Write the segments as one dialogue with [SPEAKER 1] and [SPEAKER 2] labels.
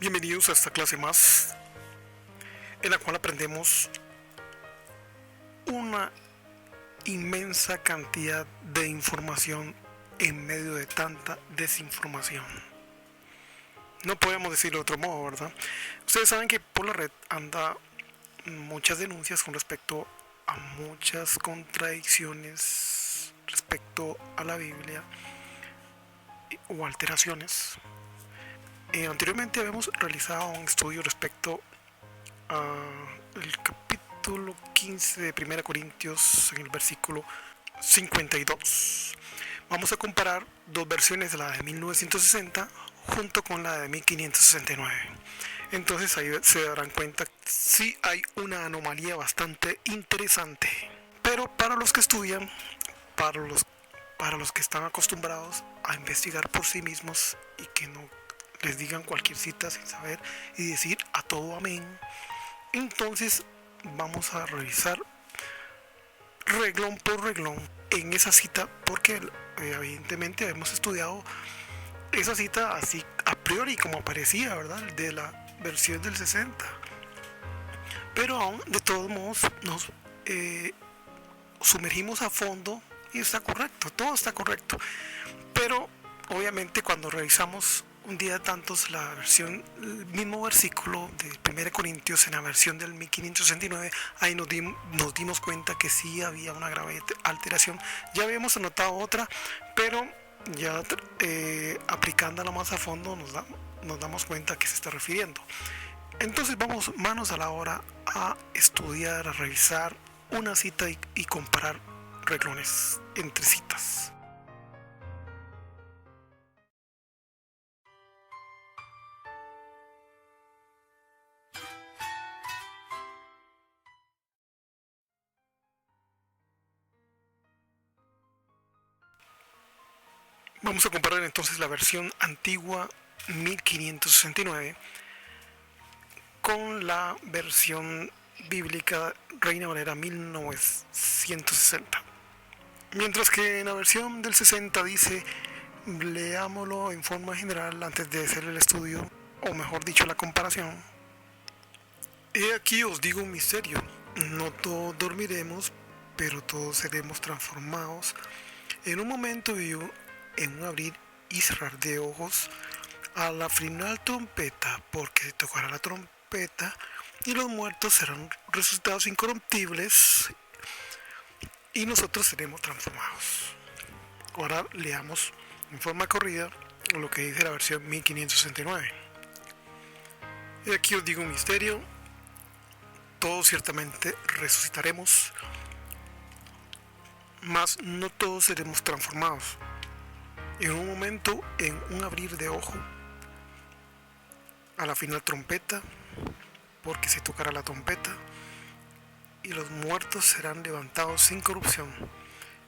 [SPEAKER 1] Bienvenidos a esta clase más, en la cual aprendemos una inmensa cantidad de información en medio de tanta desinformación. No podemos decirlo de otro modo, ¿verdad? Ustedes saben que por la red anda muchas denuncias con respecto a muchas contradicciones respecto a la Biblia o alteraciones. Anteriormente habíamos realizado un estudio respecto al capítulo 15 de 1 Corintios en el versículo 52. Vamos a comparar dos versiones, la de 1960 junto con la de 1569. Entonces ahí se darán cuenta que sí hay una anomalía bastante interesante. Pero para los que estudian, para los que están acostumbrados a investigar por sí mismos y que no les digan cualquier cita sin saber y decir a todo amén, entonces vamos a revisar reglón por reglón en esa cita, porque evidentemente hemos estudiado esa cita así a priori como aparecía, ¿verdad?, de la versión del 60, pero aún de todos modos nos sumergimos a fondo y está correcto, todo está correcto, pero obviamente cuando revisamos un día de tantos la versión, el mismo versículo de 1 Corintios en la versión del 1569, ahí nos dimos cuenta que sí había una grave alteración. Ya habíamos anotado otra, pero ya aplicándola más a fondo nos damos cuenta a qué se está refiriendo. Entonces vamos manos a la obra a estudiar, a revisar una cita y comparar reglones entre citas. Vamos a comparar entonces la versión antigua 1569 con la versión bíblica Reina Valera 1960. Mientras que en la versión del 60 dice, leámoslo en forma general antes de hacer el estudio, o mejor dicho, la comparación. He aquí os digo un misterio, no todos dormiremos, pero todos seremos transformados en un momento y en un abrir y cerrar de ojos, a la final trompeta, porque se tocará la trompeta y los muertos serán resucitados incorruptibles y nosotros seremos transformados. Ahora leamos en forma corrida lo que dice la versión 1569. Y aquí os digo un misterio, todos ciertamente resucitaremos, mas no todos seremos transformados. En un momento, en un abrir de ojo, a la final trompeta, porque se tocará la trompeta, y los muertos serán levantados sin corrupción,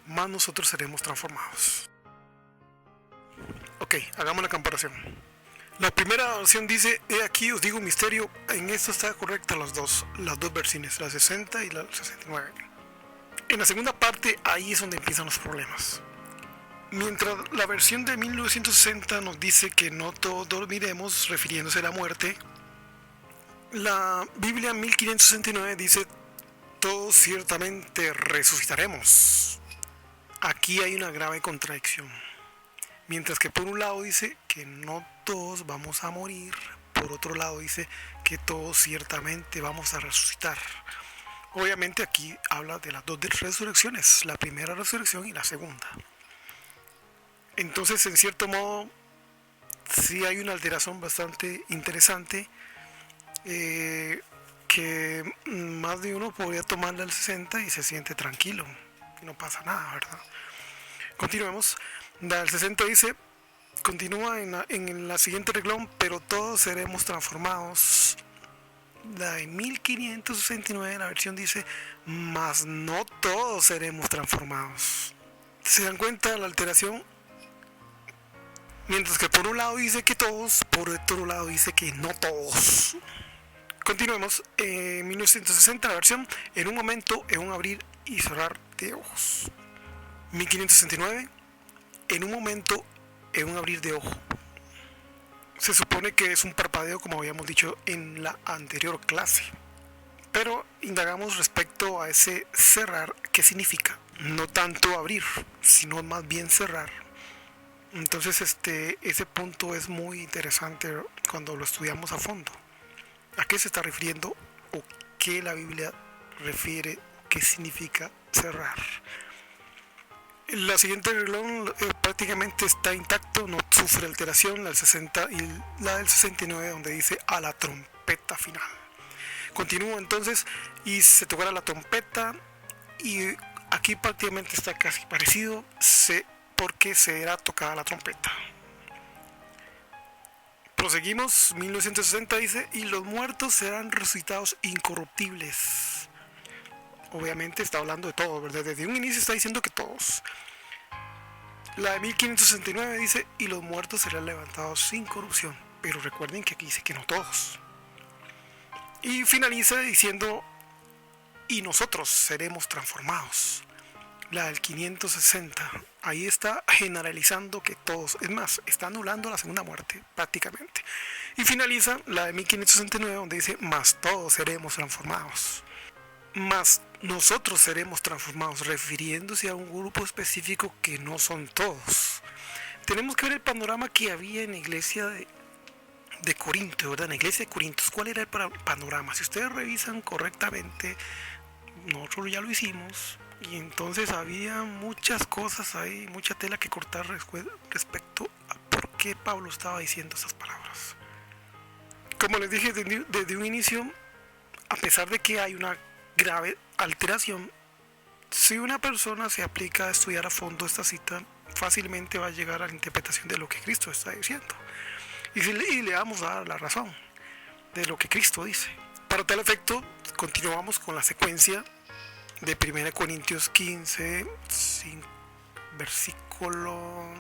[SPEAKER 1] mas nosotros seremos transformados. Ok, hagamos la comparación. La primera versión dice, he aquí os digo un misterio, en esto está correcta las dos versiones, la 60 y la 69. En la segunda parte, ahí es donde empiezan los problemas. Mientras la versión de 1960 nos dice que no todos dormiremos, refiriéndose a la muerte, la Biblia 1569 dice todos ciertamente resucitaremos. Aquí hay una grave contradicción. Mientras que por un lado dice que no todos vamos a morir, por otro lado dice que todos ciertamente vamos a resucitar. Obviamente aquí habla de las dos resurrecciones, la primera resurrección y la segunda. Entonces, en cierto modo, sí hay una alteración bastante interesante, que más de uno podría tomarla al 60 y se siente tranquilo, no pasa nada, ¿verdad? Continuemos. La del 60 dice, continúa en la siguiente reglón, pero todos seremos transformados. La de 1569, la versión dice, mas no todos seremos transformados. ¿Se dan cuenta de la alteración? Mientras que por un lado dice que todos, por otro lado dice que no todos. Continuemos. 1960 la versión, en un momento, en un abrir y cerrar de ojos. 1569, en un momento, en un abrir de ojo. Se supone que es un parpadeo, como habíamos dicho en la anterior clase. Pero indagamos respecto a ese cerrar, ¿qué significa? No tanto abrir, sino más bien cerrar. Entonces ese punto es muy interesante cuando lo estudiamos a fondo. ¿A qué se está refiriendo o qué la Biblia refiere, qué significa cerrar? La siguiente renglón prácticamente está intacto, no sufre alteración, la del 60 y la del 69 donde dice a la trompeta final. Continúo entonces y se tocará la trompeta y aquí prácticamente está casi parecido porque será tocada la trompeta. Proseguimos, 1960 dice, y los muertos serán resucitados incorruptibles. Obviamente está hablando de todos, ¿verdad? Desde un inicio está diciendo que todos. La de 1569 dice, y los muertos serán levantados sin corrupción. Pero recuerden que aquí dice que no todos. Y finaliza diciendo, y nosotros seremos transformados. La del 560, ahí está generalizando que todos, es más, está anulando la segunda muerte prácticamente. Y finaliza la de 1569 donde dice, más todos seremos transformados. Más nosotros seremos transformados, refiriéndose a un grupo específico que no son todos. Tenemos que ver el panorama que había en la iglesia de Corinto, ¿verdad? En la iglesia de Corinto, ¿cuál era el panorama? Si ustedes revisan correctamente, nosotros ya lo hicimos, y entonces había muchas cosas ahí, mucha tela que cortar respecto a por qué Pablo estaba diciendo esas palabras. Como les dije desde un inicio, a pesar de que hay una grave alteración, si una persona se aplica a estudiar a fondo esta cita, fácilmente va a llegar a la interpretación de lo que Cristo está diciendo. Y le vamos a dar la razón de lo que Cristo dice. Para tal efecto, continuamos con la secuencia de 1 Corintios 15, versículo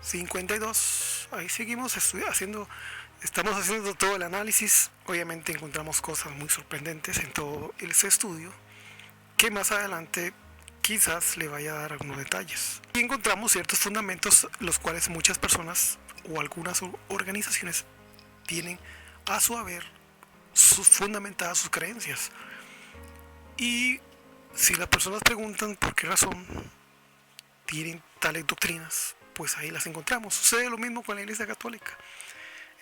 [SPEAKER 1] 52. Ahí seguimos estamos haciendo todo el análisis. Obviamente encontramos cosas muy sorprendentes en todo ese estudio, que más adelante quizás le vaya a dar algunos detalles. Y encontramos ciertos fundamentos, los cuales muchas personas o algunas organizaciones tienen a su haber fundamentadas sus creencias. Y si las personas preguntan por qué razón tienen tales doctrinas, pues ahí las encontramos. Sucede lo mismo con la Iglesia Católica.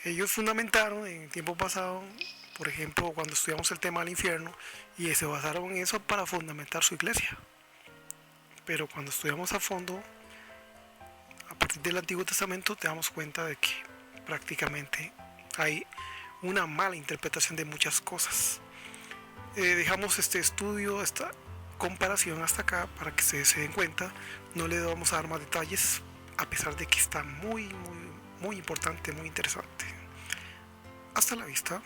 [SPEAKER 1] Ellos fundamentaron en tiempo pasado, por ejemplo, cuando estudiamos el tema del infierno, y se basaron en eso para fundamentar su iglesia. Pero cuando estudiamos a fondo, a partir del Antiguo Testamento, te damos cuenta de que prácticamente hay una mala interpretación de muchas cosas. Dejamos este estudio, esta comparación hasta acá para que se den cuenta. No le vamos a dar más detalles, a pesar de que está muy importante, muy interesante. Hasta la vista.